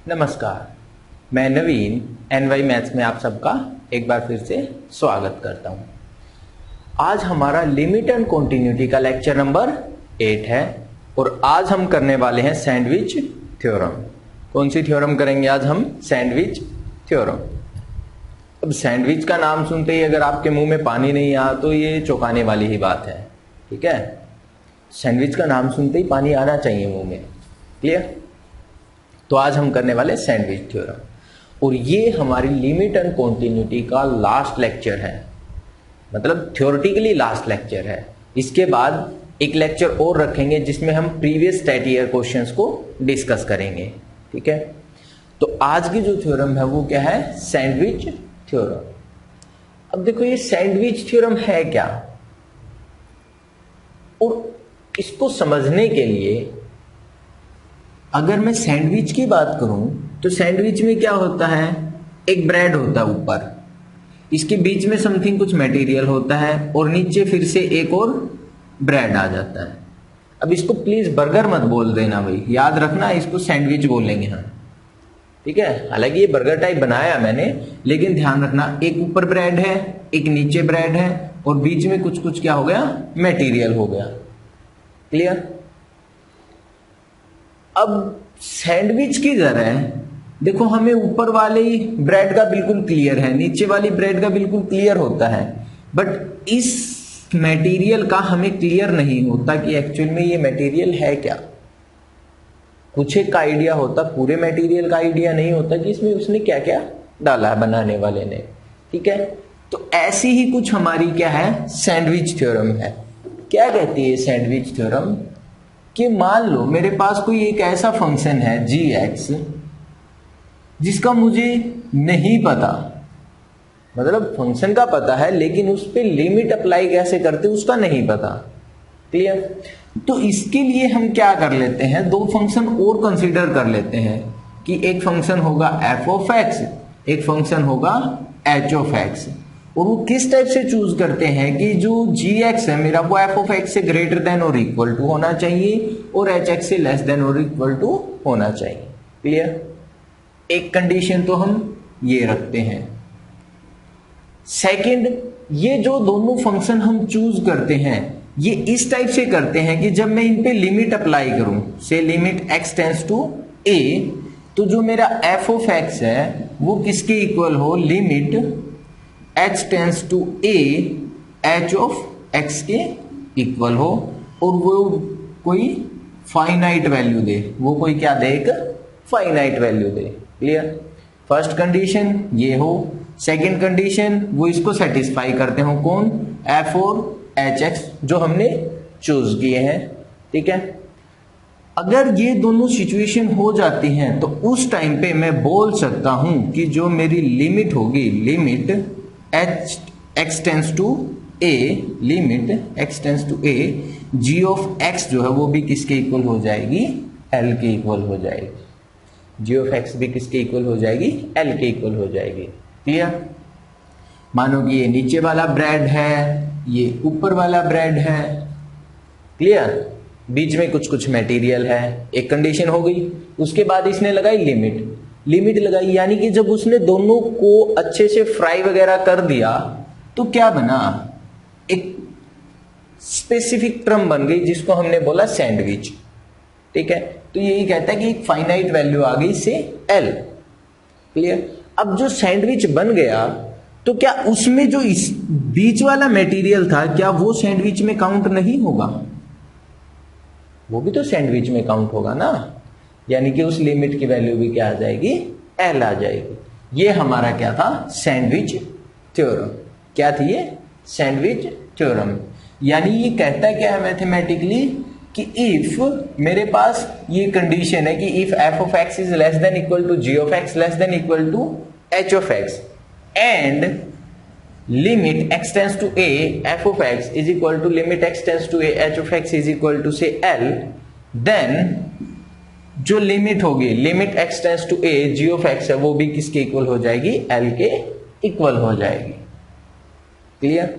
नमस्कार, मैं नवीन NY maths में आप सबका एक बार फिर से स्वागत करता हूं। आज हमारा लिमिट एंड कॉन्टिन्यूटी का लेक्चर नंबर 8 है और आज हम करने वाले हैं सैंडविच थ्योरम। कौन सी थ्योरम करेंगे आज हम? Sandwich theorem. अब सैंडविच का नाम सुनते ही अगर आपके मुंह में पानी नहीं आया तो ये चौंकाने वाली ही बात है, ठीक है। सैंडविच का नाम सुनते ही पानी आना चाहिए मुंह में, क्लियर। तो आज हम करने वाले सैंडविच थ्योरम और ये हमारी लिमिट एंड कॉन्टिन्यूटी का लास्ट लेक्चर है, मतलब थ्योरेटिकली लास्ट लेक्चर है। इसके बाद एक लेक्चर और रखेंगे जिसमें हम प्रीवियस स्टैट ईयर क्वेश्चंस को डिस्कस करेंगे, ठीक है। तो आज की जो थ्योरम है वो क्या है? Sandwich theorem. अब देखो ये सैंडविच थ्योरम है क्या, और इसको समझने के लिए अगर मैं सैंडविच की बात करूं तो सैंडविच में क्या होता है? एक ब्रेड होता है ऊपर, इसके बीच में समथिंग कुछ मटेरियल होता है और नीचे फिर से एक और ब्रेड आ जाता है। अब इसको प्लीज बर्गर मत बोल देना भाई, याद रखना इसको सैंडविच बोलेंगे हम, ठीक है। हालांकि ये बर्गर टाइप बनाया मैंने, लेकिन ध्यान रखना एक ऊपर ब्रेड है, एक नीचे ब्रेड है और बीच में कुछ कुछ क्या हो गया? मटेरियल हो गया, क्लियर। अब सैंडविच की तरह देखो, हमें ऊपर वाले ब्रेड का बिल्कुल क्लियर है, नीचे वाली ब्रेड का बिल्कुल क्लियर होता है, बट इस मटेरियल का हमें क्लियर नहीं होता कि एक्चुअल में ये मटेरियल है क्या। कुछ एक का आइडिया होता, पूरे मटेरियल का आइडिया नहीं होता कि इसमें उसने क्या क्या डाला है बनाने वाले ने, ठीक है। तो ऐसी ही कुछ हमारी क्या है? सैंडविच थ्योरम है। क्या कहती है सैंडविच थ्योरम? कि मान लो मेरे पास कोई एक ऐसा फंक्शन है g(x) जिसका मुझे नहीं पता, मतलब फंक्शन का पता है लेकिन उस पर लिमिट अप्लाई कैसे करते उसका नहीं पता, क्लियर। तो इसके लिए हम क्या कर लेते हैं? दो फंक्शन और कंसीडर कर लेते हैं कि एक फंक्शन होगा f(x), एक फंक्शन होगा h(x). और वो किस टाइप से चूज करते हैं कि जो g(x) है मेरा वो f(x) से ग्रेटर देन और इक्वल टू होना चाहिए और h(x) से लेस देन और इक्वल टू होना चाहिए, क्लियर। एक कंडीशन तो हम ये रखते हैं। सेकंड, ये जो दोनों फंक्शन हम चूज करते हैं ये इस टाइप से करते हैं कि जब मैं इन पे लिमिट अप्लाई करूं, से limit x tends to a, तो जो मेरा f(x) है वो किसके इक्वल हो? Limit h tends to a h(x) के इक्वल हो, और वो कोई फाइनाइट वैल्यू दे, वो कोई क्या दे? एक फाइनाइट वैल्यू दे, क्लियर। फर्स्ट कंडीशन ये हो। सेकंड कंडीशन वो इसको सेटिस्फाई करते हो, कौन? f और hx जो हमने चूज किए हैं, ठीक है। अगर ये दोनों सिचुएशन हो जाती हैं तो उस टाइम पे मैं बोल सकता हूं कि जो मेरी लिमिट होगी, limit x tends to a, limit x tends to a, g(x) जो है वो भी किसके इक्वल हो जाएगी? l के इक्वल हो जाएगी। g(x) भी किसके इक्वल हो जाएगी? l के इक्वल हो जाएगी, क्लियर। मानो कि ये नीचे वाला ब्रेड है, ये ऊपर वाला ब्रेड है, क्लियर। बीच में कुछ कुछ मटेरियल है, एक कंडीशन हो गई। उसके बाद इसने लगाई लिमिट लगाई, यानी कि जब उसने दोनों को अच्छे से फ्राई वगैरह कर दिया तो क्या बना? एक स्पेसिफिक टर्म बन गई जिसको हमने बोला सैंडविच, ठीक है। तो यही कहता है कि एक फाइनाइट वैल्यू आ गई से l, क्लियर। अब जो सैंडविच बन गया तो क्या उसमें जो इस बीच वाला मटेरियल था क्या वो सैंडविच में काउंट नहीं होगा? वो भी तो सैंडविच में काउंट होगा ना, यानी कि उस लिमिट की वैल्यू भी क्या आ जाएगी? l आ जाएगी। ये हमारा क्या था? Sandwich theorem. क्या थी ये? Sandwich theorem. यानी ये कहता क्या है मैथमेटिकली कि इफ मेरे पास ये कंडीशन है कि if f(x) is less than equal to g(x) less than equal to h(x) and limit x tends to a f(x) is equal to limit x tends to a h(x) is equal to से l, then जो limit होगी, limit x tends to a g(x) है वो भी किसके equal हो जाएगी? l के इक्वल हो जाएगी, क्लियर।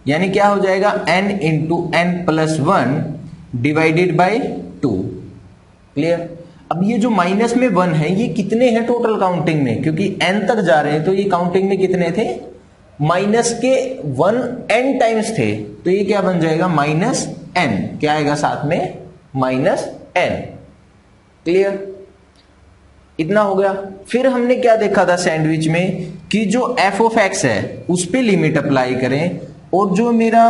यानी क्या हो जाएगा n into n plus 1 divided by 2। Clear. अब ये जो माइनस में 1 है ये कितने हैं टोटल काउंटिंग में, क्योंकि n तक जा रहे हैं तो ये काउंटिंग में कितने थे, माइनस के 1 n टाइम्स थे, तो ये क्या बन जाएगा माइनस n, क्या आएगा साथ में माइनस n। क्लियर, इतना हो गया। फिर हमने क्या देखा था सैंडविच में कि जो f ऑफ x है उस पे लिमिट अप्लाई करें और जो मेरा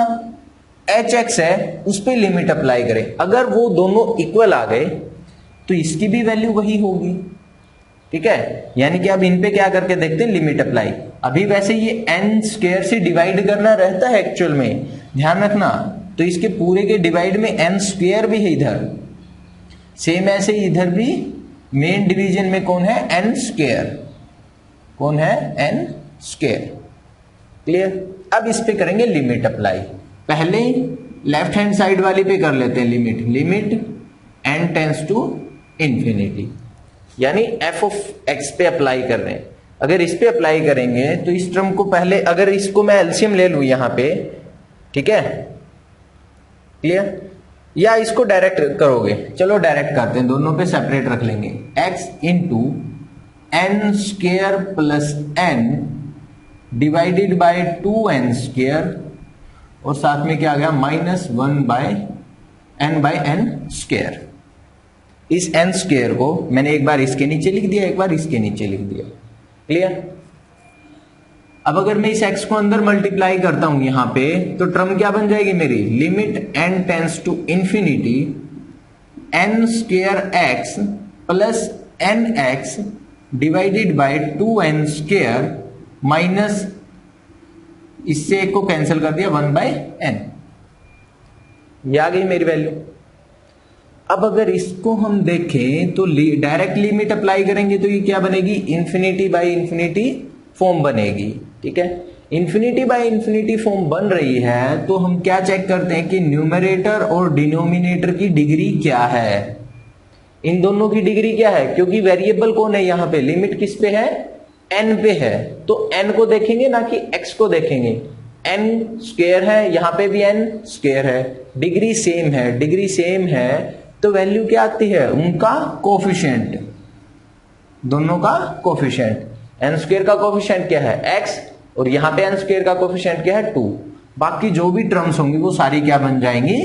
hx है उस पे लिमिट अप्लाई करें। अगर वो दोनों इक्वल आ गए तो इसकी भी वैल्यू वही होगी। ठीक है, यानी कि अब इन पे क्या करके देखते हैं लिमिट अप्लाई। अभी वैसे ये n स्क्वायर से डिवाइड करना रहता है एक्चुअल में, ध्यान रखना, तो इसके पूरे के डिवाइड में n स्क्वायर भी है इधर, सेम ऐसे इधर भी मेन डिवीजन में कौन है n स्क्वायर, कौन है n स्क्वायर। क्लियर। अब इस पे करेंगे लिमिट अप्लाई। पहले लेफ्ट हैंड साइड वाली पे कर लेते हैं limit n tends to infinity, यानी f ऑफ x पे अप्लाई कर रहे हैं। अगर इस पे अप्लाई करेंगे तो इस टर्म को पहले, अगर इसको मैं एलसीएम ले लूं यहां पे, ठीक है, क्लियर, या इसको डायरेक्ट करोगे, चलो डायरेक्ट करते हैं, दोनों पे सेपरेट रख लेंगे। x into n square plus n divided by 2n square, और साथ में क्या आ गया माइनस 1 बाय n स्क्वायर। इस n स्क्वायर को मैंने एक बार इसके नीचे लिख दिया, एक बार इसके नीचे लिख दिया। क्लियर। अब अगर मैं इस x को अंदर मल्टीप्लाई करता हूं यहां पे, तो टर्म क्या बन जाएगी मेरी, limit n tends to infinity n square x plus n x divided by 2n square minus, इससे एक को कैंसिल कर दिया 1 बाय n, ये आ गई मेरी वैल्यू। अब अगर इसको हम देखें तो डायरेक्ट लिमिट अप्लाई करेंगे तो ये क्या बनेगी, इंफिनिटी बाय इंफिनिटी फॉर्म बनेगी। ठीक है, इंफिनिटी बाय इंफिनिटी फॉर्म बन रही है तो हम क्या चेक करते हैं कि न्यूमरेटर और डिनोमिनेटर की डिग्री क्या है, इन दोनों की डिग्री क्या है, क्योंकि वेरिएबल कौन है यहाँ पे, लिमिट किस पे है, n पे है, तो n को देखेंगे ना कि x को देखेंगे। n स्क्वायर है, यहाँ पे भी n स्क्वायर है, डिग्री सेम है, तो वैल्यू क्या आती है, उनका कोफिशिएंट, दोनों का कोफिशिएंट। n स्क्वायर का कोफिशिएंट क्या है x, और यहाँ पे n स्क्वायर का कोफिशिएंट क्या है 2। बाकी जो भी टर्म्स होंगी वो सारी क्या बन जाएंगी,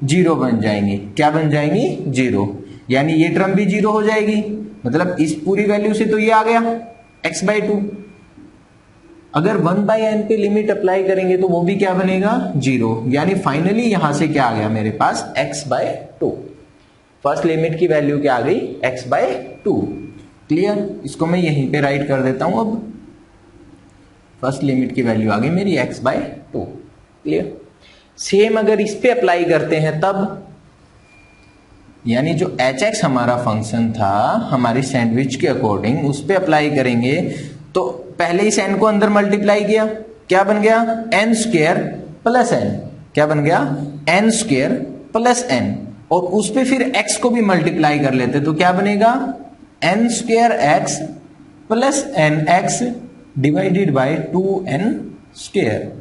जीरो बन जाएंगी। क्या बन जाएंगी, जीरो, यानी ये टर्म भी जीरो हो जाएगी, मतलब इस पूरी वैल्यू से तो ये आ गया x बाई 2। अगर 1 बाई n पे लिमिट अप्लाई करेंगे तो वो भी क्या बनेगा, जीरो, यानी फाइनली यहां से क्या आ गया मेरे पास x बाय 2। फर्स्ट लिमिट की वैल्यू क्या आ गई, x बाय 2। क्लियर, इसको मैं यहीं पे राइट कर देता हूं। अब फर्स्ट लिमिट की वैल्यू आ गई मेरी x बाय 2। क्लियर। सेम अगर इस पे अप्लाई करते हैं तब, यानी जो hx हमारा फंक्शन था हमारी सैंडविच के अकॉर्डिंग, उस पे अप्लाई करेंगे तो पहले इस n को अंदर मल्टीप्लाई किया, क्या बन गया, n स्क्वायर प्लस n, क्या बन गया, n स्क्वायर प्लस n, और उस पे फिर x को भी मल्टीप्लाई कर लेते तो क्या बनेगा, n square x plus n x divided by 2n square,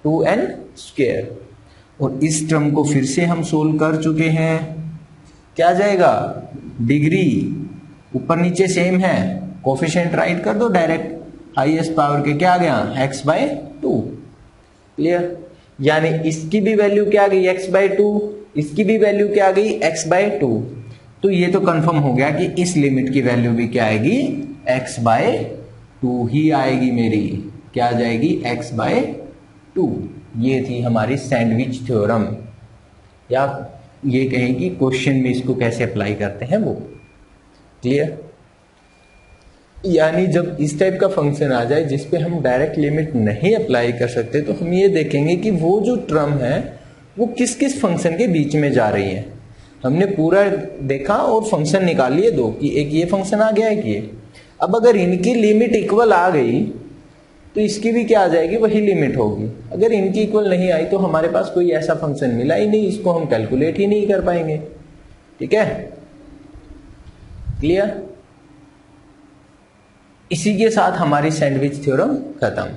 2n square. और इस टर्म को फिर से हम सोल्व कर चुके हैं, क्या जाएगा, डिग्री ऊपर नीचे सेम है, कोफिशिएंट राइट कर दो डायरेक्ट, हाईएस्ट पावर के क्या आ गया, x बाय 2। क्लियर, यानी इसकी भी वैल्यू क्या आ गई, x बाय 2, इसकी भी वैल्यू क्या आ गई, x बाय 2। तो ये तो कंफर्म हो गया कि इस लिमिट की वैल्यू भी क्या आएगी, x बाय 2 ही आएगी मेरी, क्या आ जाएगी, x बाय 2। ये थी हमारी सैंडविच थ्योरम, या ये कहें कि क्वेश्चन में इसको कैसे अप्लाई करते हैं वो। क्लियर, यानी जब इस टाइप का फंक्शन आ जाए जिसपे हम डायरेक्ट लिमिट नहीं अप्लाई कर सकते तो हम ये देखेंगे कि वो जो टर्म है वो किस किस फंक्शन के बीच में जा रही है। हमने पूरा देखा और फंक्शन निकाल लिए दो, कि एक ये फंक्शन आ गया, एक ये। अब अगर इनकी लिमिट इक्वल आ गई तो इसकी भी क्या आ जाएगी, वही लिमिट होगी। अगर इनकी इक्वल नहीं आई तो हमारे पास कोई ऐसा फंक्शन मिला ही नहीं, इसको हम कैलकुलेट ही नहीं कर पाएंगे। ठीक है, क्लियर। इसी के साथ हमारी सैंडविच थ्योरम खत्म।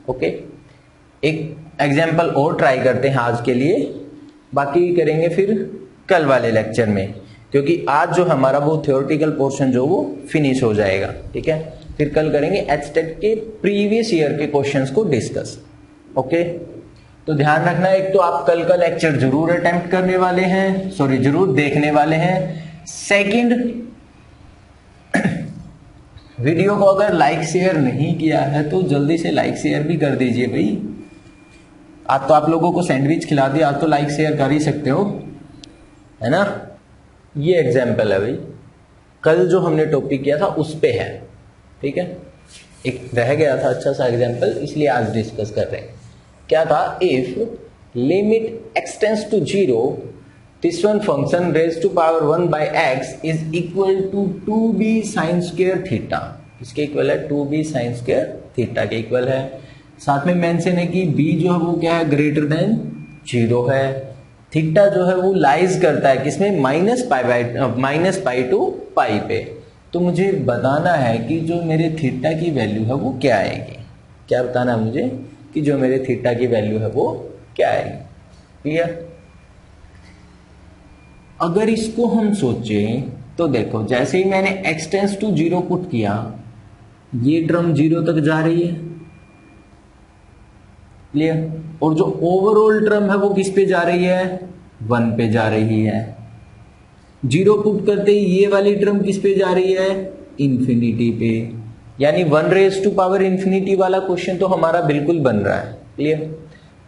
ओके, एक एग्जाम्पल और ट्राई करते हैं आज के लिए, बाकी करेंगे फिर कल वाले लेक्चर में, क्योंकि आज जो हमारा वो थ्योरेटिकल पोर्शन जो वो फिनिश हो जाएगा। ठीक है, फिर कल करेंगे एचटेट के प्रीवियस ईयर के क्वेश्चंस को डिस्कस। ओके, तो ध्यान रखना, एक तो आप कल का लेक्चर जरूर अटेम्प्ट करने वाले हैं, सॉरी जरूर देखने वाले हैं। सेकंड, वीडियो को अगर लाइक शेयर नहीं किया है तो जल्दी से लाइक शेयर भी कर दीजिए भाई। आज तो आप लोगों को सैंडविच खिला दिया, आज तो लाइक शेयर कर ही सकते हो, है ना। ये एग्जाम्पल है भाई, कल जो हमने टॉपिक किया था उस पे है। ठीक है, एक रह गया था अच्छा सा एग्जाम्पल, इसलिए आज डिस्कस कर रहे हैं। क्या था, if limit x tends to 0 this one function raise to power 1 by x is equal to 2b sine square theta. इसके इक्वल है 2b साइन स्क्वायर थीटा के इक्वल है। साथ में मेंशन है कि b जो है वो क्या है, ग्रेटर देन 0 है। थीटा जो है वो लाइज करता है किसमें, -पाई टू पाई पे। तो मुझे बताना है कि जो मेरे थीटा की वैल्यू है वो क्या आएगी। क्या बताना है मुझे कि जो मेरे थीटा की वैल्यू है वो क्या आएगी। क्लियर। अगर इसको हम सोचें तो देखो, जैसे ही मैंने x टेंस टू 0 पुट किया, ये टर्म 0 तक जा रही है। क्लियर। और जो ओवरऑल टर्म है वो किस पे जा रही है, 1 पे जा रही है। 0 पुट करते ही ये वाली टर्म किस पे जा रही है, इंफिनिटी पे। यानी 1 रेज टू पावर इंफिनिटी वाला क्वेश्चन तो हमारा बिल्कुल बन रहा है। क्लियर।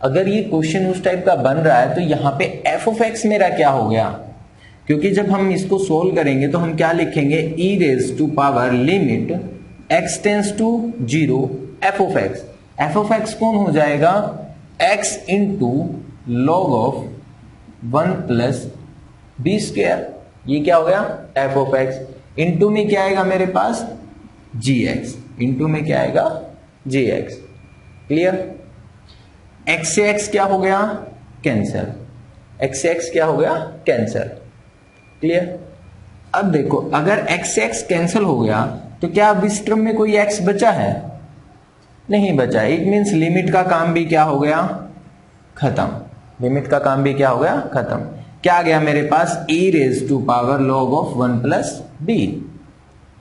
अगर ये क्वेश्चन उस टाइप का बन रहा है तो यहां पे एफ ऑफ एक्स मेरा क्या हो गया, क्योंकि जब हम इसको सोल्व करेंगे तो हम क्या लिखेंगे, e raise to power limit x tends to 0 f of x. F of x कौन हो जाएगा, x into log of 1 plus B square. ये क्या हो गया, एफ ऑफ एक्स। इंटू में क्या आएगा मेरे पास, जी एक्स। इंटू में क्या आएगा, जी एक्स। क्लियर। x से x क्या हो गया, कैंसिल। x से x क्या हो गया, कैंसिल। क्लियर। अब देखो, अगर x से x कैंसिल हो गया तो क्या अब इस टर्म में कोई x बचा है, नहीं बचा। इट मीन्स लिमिट का काम भी क्या हो गया, खत्म। लिमिट का काम भी क्या हो गया, खत्म। क्या आ गया मेरे पास, e raise to power log of 1 plus B.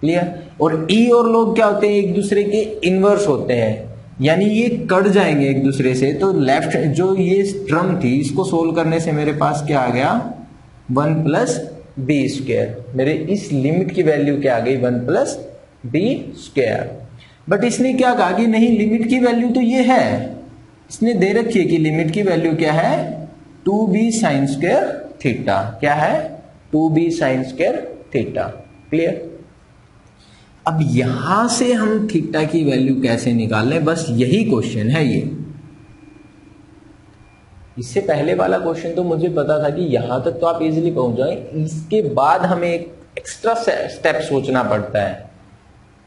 Clear. और e और log क्या होते हैं, एक दूसरे के इनवर्स होते हैं, यानी ये कट जाएंगे एक दूसरे से। तो लेफ्ट जो ये टर्म थी, इसको सोल्व करने से मेरे पास क्या आ गया, 1 प्लस बी स्क्वायर। मेरे इस लिमिट की वैल्यू क्या आ गई, 1 प्लस बी स्क्वायर। बट इसने क्या कहा कि नहीं, लिमिट की वैल्यू तो ये है, इसने दे रखी है कि लिमिट की वैल्यू क्या है, 2b साइन स्क्वायर थीटा। क्या है, 2b sine square theta. Clear. अब यहां से हम थीटा की वैल्यू कैसे निकाल लें, बस यही क्वेश्चन है ये। इससे पहले वाला क्वेश्चन तो मुझे पता था कि यहां तक तो आप इजीली पहुंच जाए, इसके बाद हमें एक एक्स्ट्रा स्टेप सोचना पड़ता है।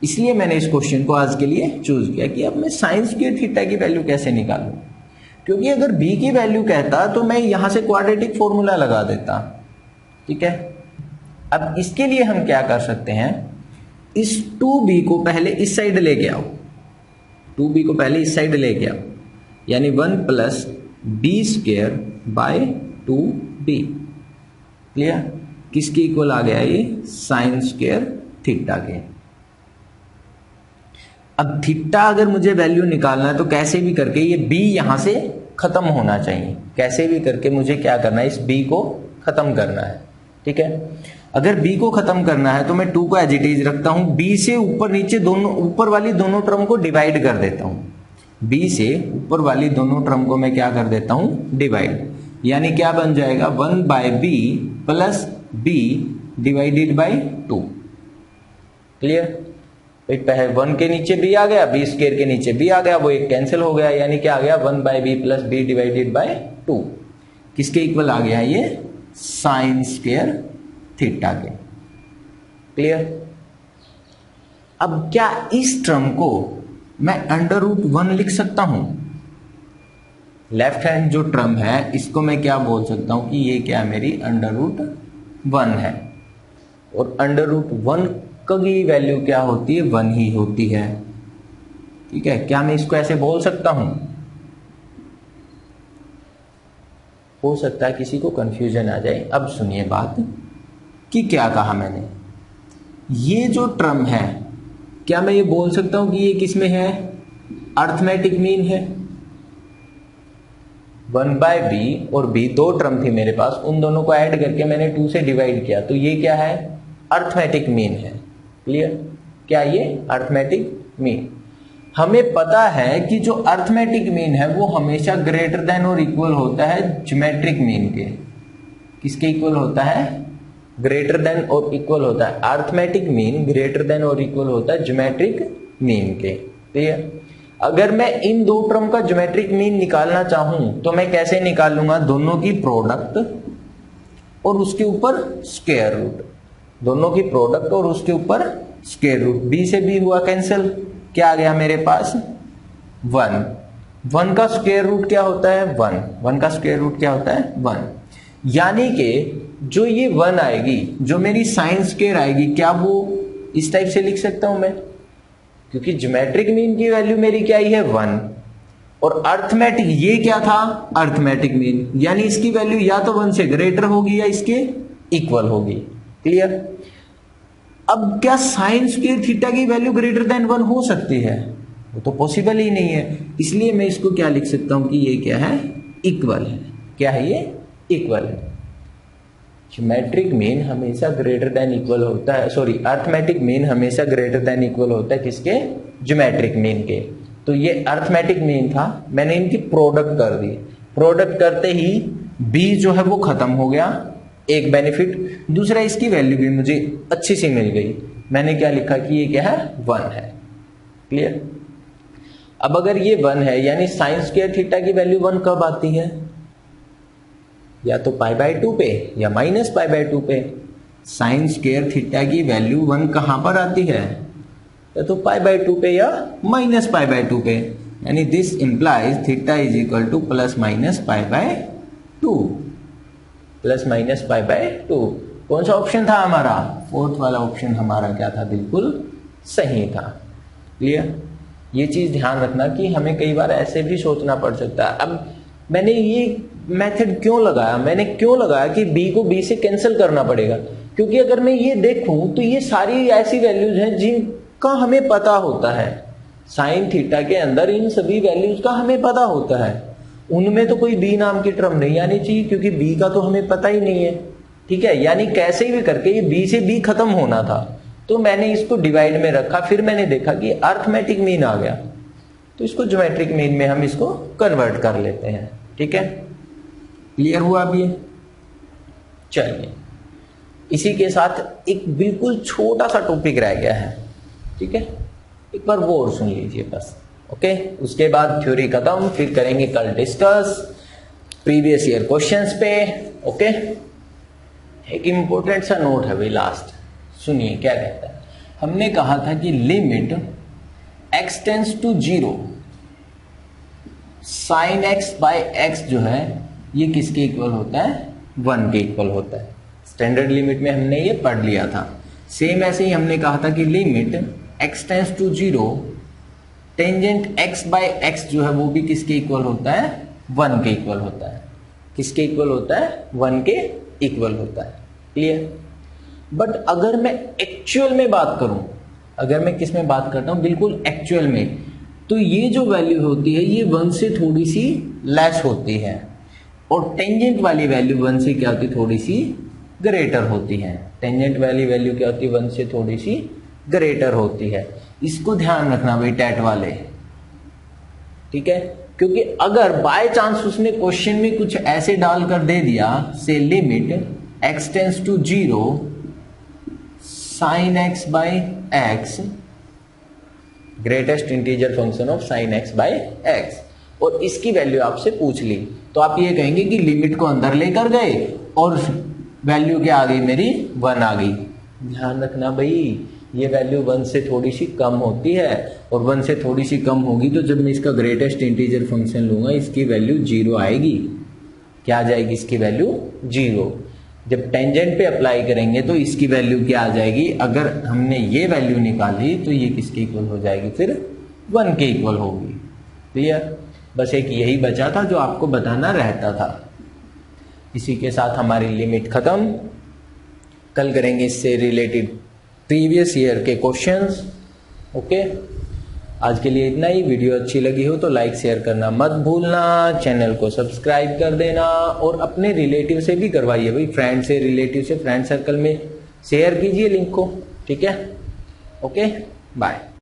इसलिए मैंने इस क्वेश्चन को आज के लिए चूज किया कि अब मैं साइन स्क्वायर थीटा की वैल्यू कैसे निकालूं। क्योंकि अगर b की वैल्यू कहता तो मैं यहां से क्वाड्रेटिक फॉर्मूला लगा देता। ठीक है। अब इसके लिए हम क्या कर सकते हैं, इस 2b को पहले इस साइड लेके आओ। 2b को पहले इस साइड लेके आओ, यानी 1 plus B square by 2b। Clear. किसके इक्वल आ गया ये, साइन स्क्वायर थीटा के। अब थीटा अगर मुझे वैल्यू निकालना है तो कैसे भी करके ये b यहां से खत्म होना चाहिए। कैसे भी करके मुझे क्या करना है, इस b को खत्म करना है। ठीक है। अगर b को खत्म करना है तो मैं 2 को एज इट इज रखता हूं, b से ऊपर नीचे दोनों, ऊपर वाली दोनों टर्म को डिवाइड कर देता हूं। b से ऊपर वाली दोनों टर्म को मैं क्या कर देता हूं, डिवाइड। यानी क्या बन जाएगा, 1 by B plus B divided by 2। Clear. 1 के नीचे b आ गया, b स्क्वायर के नीचे b आ गया, वो एक कैंसिल हो गया, यानी क्या आ गया, 1 by B plus B divided by 2। किसके इक्वल आ गया ये, साइन स्क्वायर थीटा के। क्लियर। अब क्या इस टर्म को मैं √1 लिख सकता हूं। लेफ्ट हैंड जो टर्म है इसको मैं क्या बोल सकता हूं कि ये क्या मेरी √1 है, और √1 की वैल्यू क्या होती है, 1 ही होती है। ठीक है। क्या मैं इसको ऐसे बोल सकता हूं, हो सकता है किसी को कंफ्यूजन आ जाए। अब सुनिए बात कि क्या कहा मैंने। ये जो टर्म है, क्या मैं ये बोल सकता हूं कि ये किस में है? अर्थमेटिक मीन है। 1/b और b दो टर्म थी मेरे पास, उन दोनों को ऐड करके मैंने 2 से डिवाइड किया, तो ये क्या है? अर्थमेटिक मीन है। क्लियर? क्या ये अर्थमेटिक मीन? हमें पता है कि जो अर्थमेटिक मीन है वो हमेशा ग्रेटर देन और इक्वल होता है ज्योमेट्रिक मीन के। किसके इक्वल होता है? ग्रेटर देन और इक्वल होता है। अर्थमेटिक मीन ग्रेटर देन और इक्वल होता है ज्योमेट्रिक मीन के। क्लियर? अगर मैं इन दो टर्म का ज्योमेट्रिक मीन निकालना चाहूं तो मैं कैसे निकालूंगा? दोनों की प्रोडक्ट और उसके ऊपर स्क्वायर रूट। दोनों की प्रोडक्ट और उसके ऊपर स्क्वायर रूट। बी से बी हुआ कैंसिल, क्या आ गया मेरे पास? 1। 1 का स्क्वायर रूट क्या होता है? 1। 1 का स्क्वायर रूट क्या होता है? 1। यानी कि जो ये 1 आएगी, जो मेरी साइन स्क्वायर आएगी, क्या वो इस टाइप से लिख सकता हूं मैं? क्योंकि ज्योमेट्रिक मीन की वैल्यू मेरी क्या आई है? 1। और अर्थमेटिक, ये क्या था? अर्थमेटिक मीन, यानी इसकी वैल्यू या तो 1 से ग्रेटर होगी या इसके इक्वल होगी। क्लियर? अब क्या साइन स्क्वायर थीटा की वैल्यू ग्रेटर देन 1 हो सकती है? वो तो पॉसिबल ही नहीं है। इसलिए मैं इसको क्या लिख सकता हूं कि ये क्या है? इक्वल है। क्या है ये? इक्वल है। ज्योमेट्रिक मीन हमेशा ग्रेटर देन इक्वल होता है, सॉरी अर्थमेटिक मीन हमेशा ग्रेटर देन इक्वल होता है किसके? ज्योमेट्रिक मीन के। तो ये अर्थमेटिक मीन था, मैंने इनकी प्रोडक्ट कर दी। प्रोडक्ट करते ही बी जो है वो खत्म हो गया, एक बेनिफिट। दूसरा, इसकी वैल्यू भी मुझे अच्छी सी मिल गई। मैंने क्या लिखा कि ये क्या है? 1 है। क्लियर? अब अगर ये 1 है, यानी साइन स्क्वायर थीटा की वैल्यू 1 कब आती है? या तो π/2 पे या -π/2 पे। साइन स्क्वायर थीटा की वैल्यू 1 कहां पर आती है? या तो π/2 पे या -π/2 पे। यानी this implies theta is equal to +-π/2। +-π/2। कौन सा ऑप्शन था हमारा? फोर्थ वाला ऑप्शन हमारा क्या था? बिल्कुल सही था। क्लियर? ये चीज ध्यान रखना कि हमें कई बार ऐसे भी सोचना पड़ सकता है। अब मैंने ये मेथड क्यों लगाया? मैंने क्यों लगाया कि b को b से कैंसिल करना पड़ेगा? क्योंकि अगर मैं ये देखूं तो ये सारी ऐसी वैल्यूज हैं जिनका हमें पता होता है। साइन थीटा के अंदर इन सभी वैल्यूज का हमें पता होता है। उनमें तो कोई b नाम की टर्म नहीं आनी चाहिए, क्योंकि b का तो हमें पता ही नहीं है। ठीक है? यानी कैसे भी करके ये b से b खत्म होना था। तो मैंने इसको डिवाइड में रखा, फिर मैंने देखा कि अर्थमेटिक मीन आ गया, तो इसको ज्योमेट्रिक मीन में हम इसको कन्वर्ट कर लेते हैं। ठीक है? क्लियर हुआ अब ये? चलिए, इसी के साथ एक बिल्कुल छोटा सा टॉपिक रह गया है। ठीक है? एक बार वो और सुन लीजिए बस। ओके? उसके बाद थ्योरी खत्म, फिर करेंगे कल डिस्कस प्रीवियस ईयर क्वेश्चंस पे। ओके? एक इंपॉर्टेंट सा नोट है भाई लास्ट, सुनिए क्या कहता है। हमने कहा था कि limit x tends to 0 sine x/x जो है ये किसके इक्वल होता है? 1 के इक्वल होता है। स्टैंडर्ड लिमिट में हमने ये पढ़ लिया था। सेम ऐसे ही हमने कहा था कि limit x tends to 0 tangent x/x जो है वो भी किसके इक्वल होता है? 1 के इक्वल होता है। किसके इक्वल होता है? 1 के इक्वल होता है। क्लियर? बट अगर मैं एक्चुअल में बात करूं, अगर मैं किस में बात करता हूं? बिल्कुल एक्चुअल में, तो ये जो वैल्यू होती है ये 1 से थोड़ी सी लेस होती है, और टेंजेंट वाली वैल्यू 1 से क्या होती है? थोड़ी सी ग्रेटर होती है। टेंजेंट वाली वैल्यू क्या होती है? 1 से थोड़ी सी ग्रेटर होती है। इसको ध्यान रखना भाई टैट वाले। ठीक है? क्योंकि अगर बाय चांस उसने क्वेश्चन में कुछ ऐसे डालकर दे दिया, से limit x tends to 0 sine x/x greatest integer function of sine x/x, और इसकी वैल्यू आपसे पूछ ली, तो आप ये कहेंगे कि लिमिट को अंदर लेकर गए और वैल्यू क्या आ गई? मेरी 1 आ गई। ध्यान रखना भाई, ये वैल्यू 1 से थोड़ी सी कम होती है, और 1 से थोड़ी सी कम होगी तो जब मैं इसका ग्रेटेस्ट इंटीजर फंक्शन लूंगा इसकी वैल्यू 0 आएगी। क्या आ जाएगी? इसकी वैल्यू 0। जब टेंजेंट पे अप्लाई करेंगे तो इसकी वैल्यू क्या आ जाएगी? अगर हमने ये वैल्यू निकाली तो ये किसके इक्वल हो जाएगी? फिर 1 के इक्वल होगी। क्लियर? बस एक यही बचा था जो आपको बताना रहता था। इसी के साथ हमारी लिमिट खत्म। कल करेंगे इससे रिलेटेड प्रीवियस ईयर के क्वेश्चंस। ओके, आज के लिए इतना ही। वीडियो अच्छी लगी हो तो लाइक शेयर करना मत भूलना, चैनल को सब्सक्राइब कर देना और अपने रिलेटिव से भी करवाइए भाई, फ्रेंड से, रिलेटिव से, फ्रेंड सर्कल में शेयर कीजिए लिंक को। ठीक है, ओके, बाय।